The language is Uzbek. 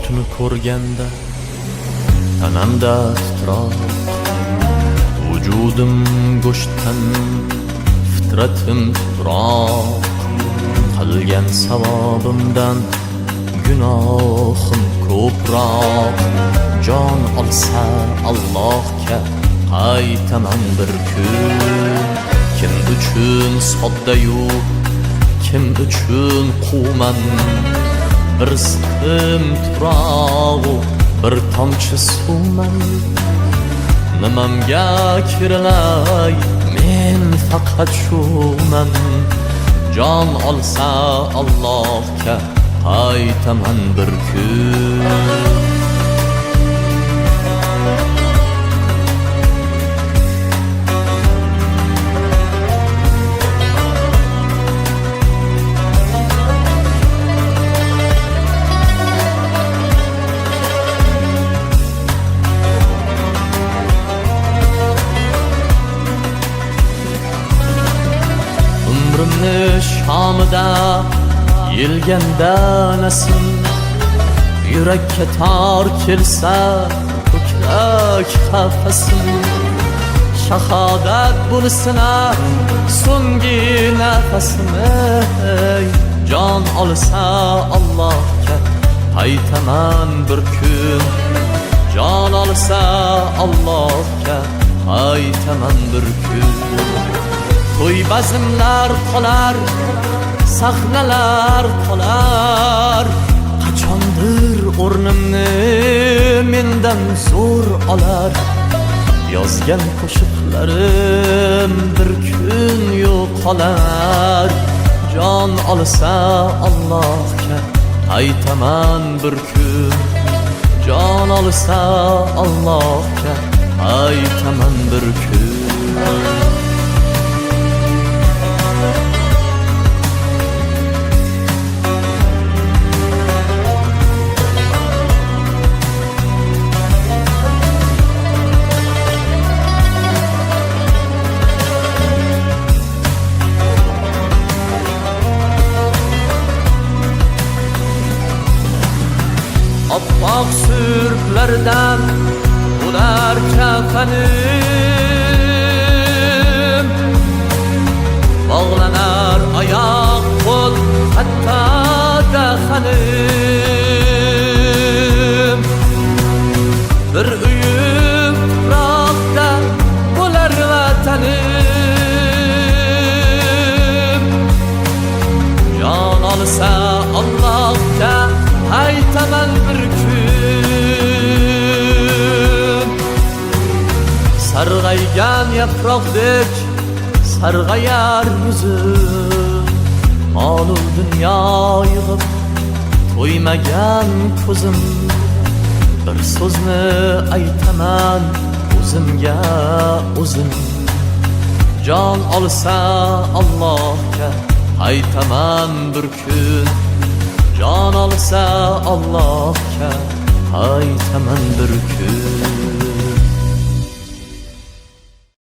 tuni ko'rganda tanamda titroq, vujudim go'shtdan, fitratim tuproq. Qilgan savobimdan gunohim ko'proq. Jon olsa Allohga qaytaman bir kun. Kim uchun soddayu, kim uchun quvman, bir siqim tuprog'u, bir tomchi suvman. Nimamga kirilay, men faqat shuman. Jon olsa Allohga qaytaman bir kun. Umrimni shomida yelganda nasim, yurakka tor kelsa ko'krak qafasim. Shahodat bo'lsina so'nggi nafasim. Jon olsa Allohga qaytaman bir kun. Jon olsa Allohga qaytaman bir kun. To'y bazmlar qolar, sahnalar qolar. Qachondir o'rnimni mendan zo'r olar. Yozgan qo'shiqlarim bir kun yo'qolar. Jon olsa Allohga qaytaman bir kun. Jon olsa Allohga qaytaman bir kun. Oppoq surplardan ular kafanim, bog'lanar oyoq qo'l hatto dahanim. Bir uyim tuproqda bo'lar vatanim. Jon olsa Allohga qaytaman bir kun. Sarg'aygan yaproqdek sarg'ayar yuzim. Mol-u dunyo yig'ib to'ymagan ko'zim. Bir so'zni aytaman o'zimga o'zim. Jon olsa Allohga qaytaman bir kun. Jon olsa Allohga qaytaman bir kun.